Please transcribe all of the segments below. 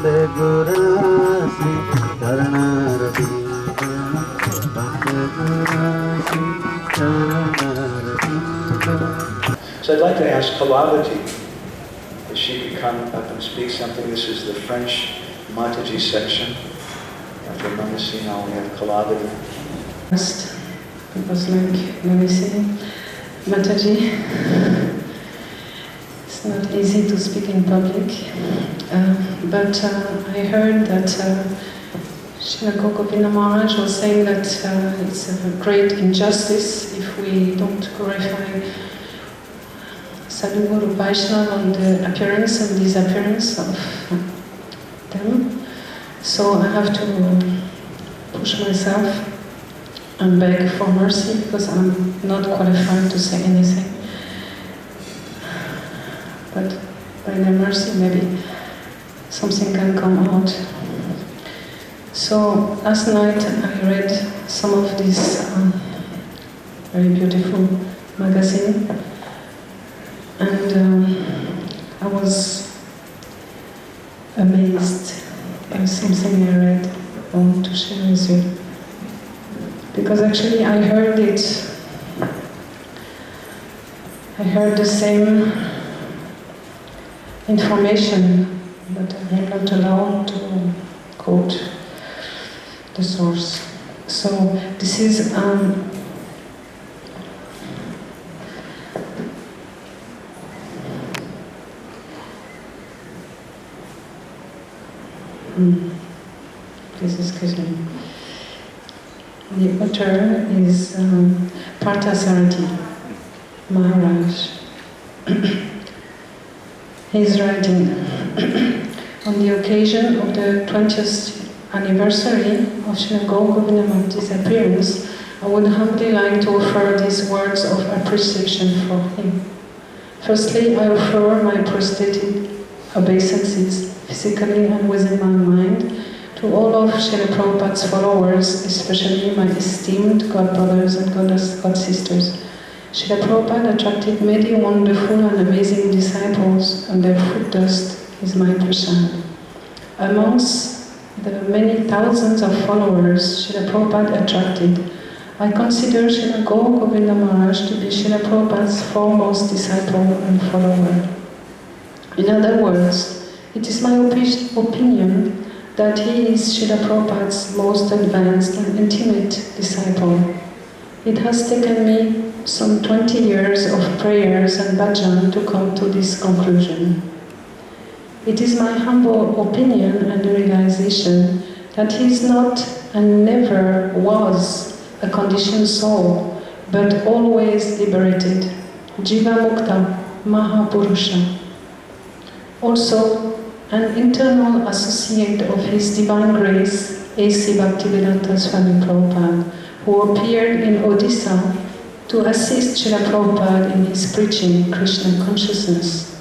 So I'd like to ask Kalabati if she could come up and speak something. This is the French Mataji section. If you remember seeing how we have Kalabati. First, it was like, let me say, Mataji. It's not easy to speak in public, but I heard that Srila Govinda Maharaj was saying that it's a great injustice if we don't glorify Sadhguru Vaishnava on the appearance and disappearance of them. So I have to push myself and beg for mercy because I'm not qualified to say anything. But by their mercy, maybe something can come out. So last night I read some of this very beautiful magazine, and I was amazed by something I read. I want to share with you. Because actually I heard it, I heard the same information, but I'm not allowed to quote the source. So this is please excuse me. The author is Parthasarathi Maharaj. He is writing, on the occasion of the 20th anniversary of Srila Govinda Maharaj's disappearance, I would humbly like to offer these words of appreciation for him. Firstly, I offer my prostrated obeisances, physically and within my mind, to all of Srila Prabhupada's followers, especially my esteemed godbrothers and god-sisters. Srila Prabhupada attracted many wonderful and amazing disciples, and their foot dust is my prasad. Amongst the many thousands of followers Srila Prabhupada attracted, I consider Srila Govinda Maharaj to be Srila Prabhupada's foremost disciple and follower. In other words, it is my opinion that he is Srila Prabhupada's most advanced and intimate disciple. It has taken me some 20 years of prayers and bhajan to come to this conclusion. It is my humble opinion and realization that he is not and never was a conditioned soul, but always liberated, Jiva Mukta, Mahapurusha. Also, an internal associate of His Divine Grace, A.C. Bhaktivedanta Swami Prabhupada, who appeared in Odisha to assist Srila Prabhupada in his preaching Krishna consciousness.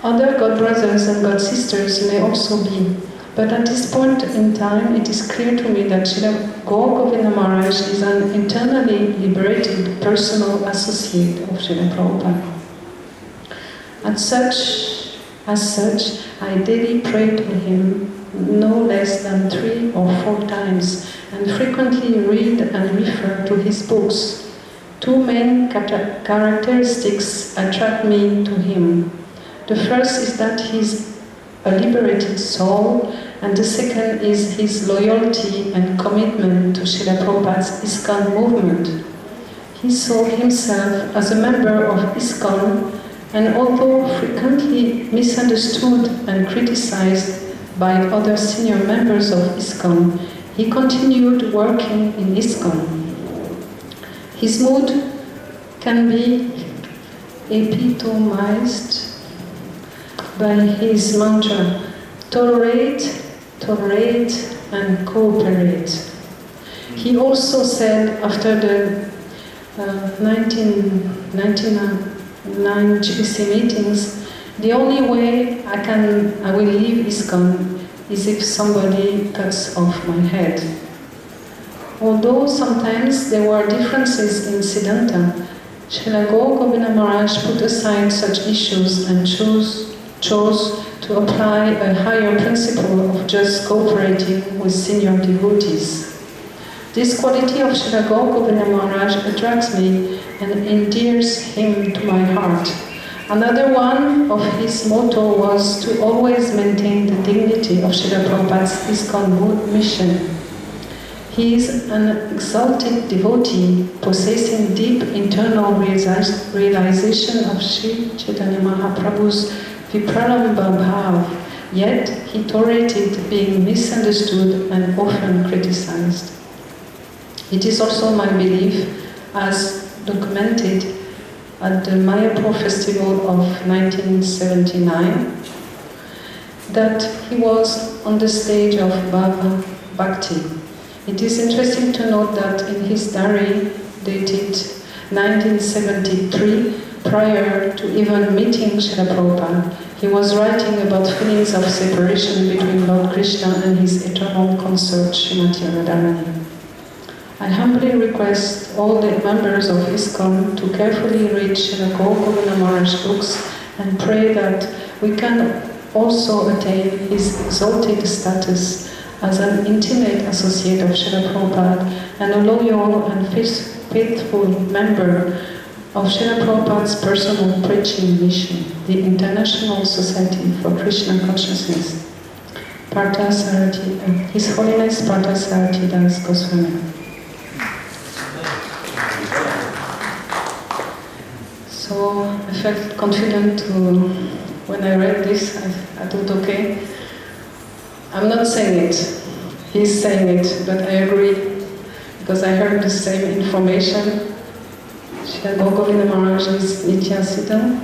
Other godbrothers and godsisters may also be, but at this point in time it is clear to me that Srila Govinda Maharaj is an internally liberated personal associate of Srila Prabhupada. As such, I daily pray to him no less than 3 or 4 times and frequently read and refer to his books. 2 main characteristics attract me to him. The first is that he is a liberated soul, and the second is his loyalty and commitment to Srila Prabhupada's ISKCON movement. He saw himself as a member of ISKCON, and although frequently misunderstood and criticized by other senior members of ISKCON, he continued working in ISKCON. His mood can be epitomized by his mantra, tolerate, tolerate, and cooperate. He also said after the 1999 GBC meetings, the only way I will leave ISKCON is if somebody cuts off my head. Although sometimes there were differences in Siddhanta, Srila Govinda Maharaj put aside such issues and chose to apply a higher principle of just cooperating with senior devotees. This quality of Srila Gaur Govinda Maharaj attracts me and endears him to my heart. Another one of his motto was to always maintain the dignity of Srila Prabhupada's ISKCON mission. He is an exalted devotee possessing deep internal realization of Sri Chaitanya Mahaprabhu's Vipralambha Bhav, yet he tolerated being misunderstood and often criticized. It is also my belief, as documented at the Mayapur Festival of 1979, that he was on the stage of Bhava Bhakti. It is interesting to note that in his diary, dated 1973, prior to even meeting Srila Prabhupada, he was writing about feelings of separation between Lord Krishna and his eternal consort, Srimati Radharani. I humbly request all the members of ISKCON to carefully read Srila Gaur Govinda Maharaj's books and pray that we can also attain his exalted status as an intimate associate of Srila Prabhupada and a loyal and faithful member of Srila Prabhupada's personal preaching mission, the International Society for Krishna Consciousness, Parthasarathi, His Holiness Parthasarathi Das Goswami. So I felt confident when I read this, I thought, okay, I'm not saying it, he's saying it, but I agree, because I heard the same information. Srila Gaur Govinda Maharaj is Nityasita,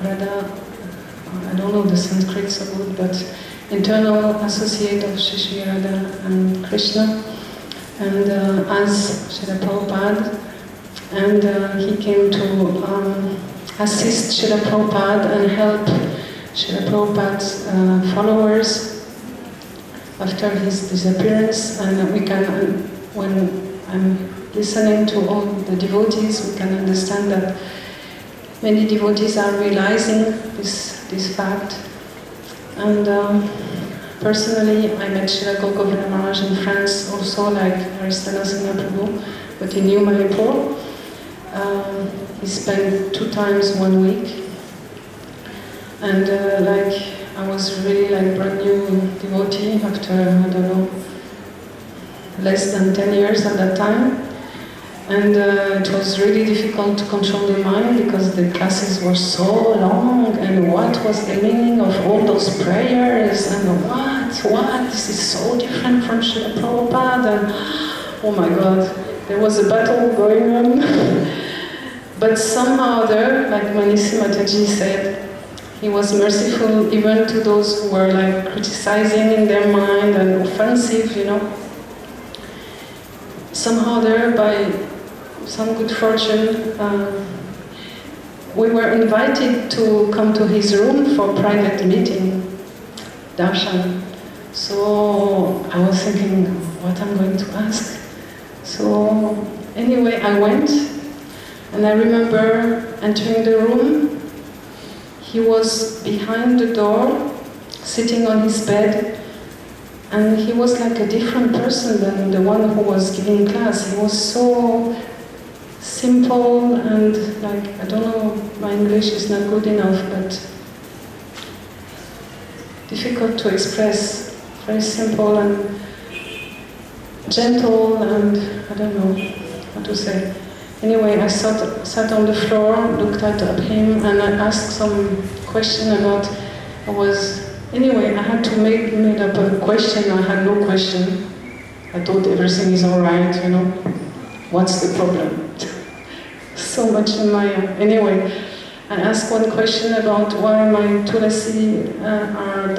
Radha, I don't know the Sanskrit so good, but internal associate of Shri Radha and Krishna, and as Srila Prabhupada, and he came to assist Srila Prabhupada and help Srila Prabhupada's followers after his disappearance. And we can, when I'm listening to all the devotees, we can understand that many devotees are realizing this fact. And personally, I met Srila Gaur Govinda Maharaj in France also, like Aristana Singha Prabhu, but in New Mayapur. He spent 2 times 1 week, and I was really like brand new devotee after, I don't know, less than 10 years at that time, and it was really difficult to control the mind because the classes were so long, and what was the meaning of all those prayers, and what, this is so different from Srila Prabhupada, and oh my God, there was a battle going on. But somehow there, like Manisi Mataji said, he was merciful even to those who were like criticizing in their mind and offensive, you know. Somehow there, by some good fortune, we were invited to come to his room for private meeting, darshan. So I was thinking, what I'm going to ask. So anyway, I went. And I remember entering the room. He was behind the door, sitting on his bed, and he was like a different person than the one who was giving class. He was so simple and like, I don't know, my English is not good enough, but difficult to express. Very simple and gentle and I don't know what to say. Anyway, I sat on the floor, looked at him, and I asked some question about, anyway, I had to make up a question. I had no question. I thought everything is all right, you know. What's the problem? So much in my, anyway, I asked one question about why my Tulasi are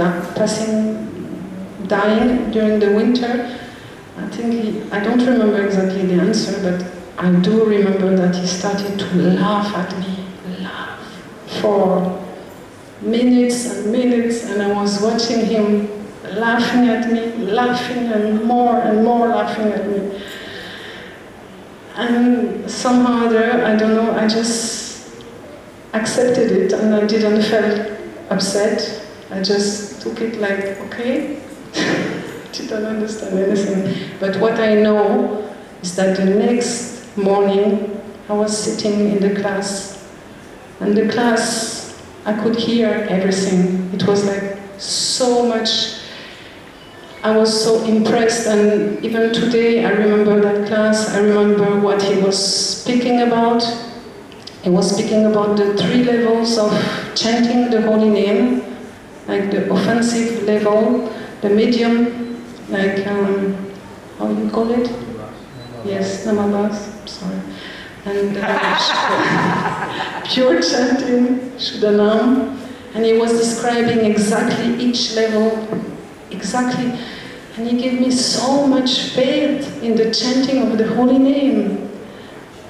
dying during the winter. I don't remember exactly the answer, but I do remember that he started to laugh at me, for minutes and minutes, and I was watching him laughing at me, laughing and more laughing at me. And somehow there, I don't know, I just accepted it and I didn't feel upset. I just took it like, okay, didn't understand anything. But what I know is that the next morning I was sitting in the class, and the class, I could hear everything. It was like so much. I was so impressed, and even today I remember that class. I remember what he was speaking about. He was speaking about the 3 levels of chanting the holy name, like the offensive level, the medium, like, how you call it? Yes, Namabas, sorry. And pure chanting, Shuddhanam. And he was describing exactly each level, exactly. And he gave me so much faith in the chanting of the holy name.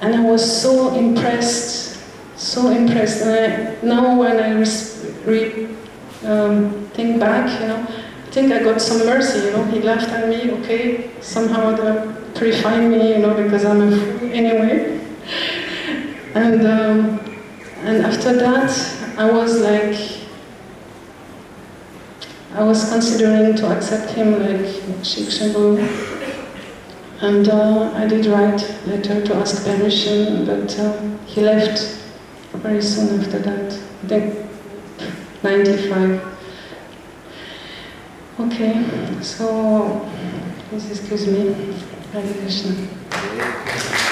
And I was so impressed, so impressed. And now when I think back, you know, I think I got some mercy, you know. He laughed at me, okay, somehow they purified me, you know, because I'm a fool anyway. And after that, I was like, I was considering to accept him like Shikshagu. And I did write a letter to ask permission, but he left very soon after that. I think 95. Okay, so please excuse me. Hare Krishna.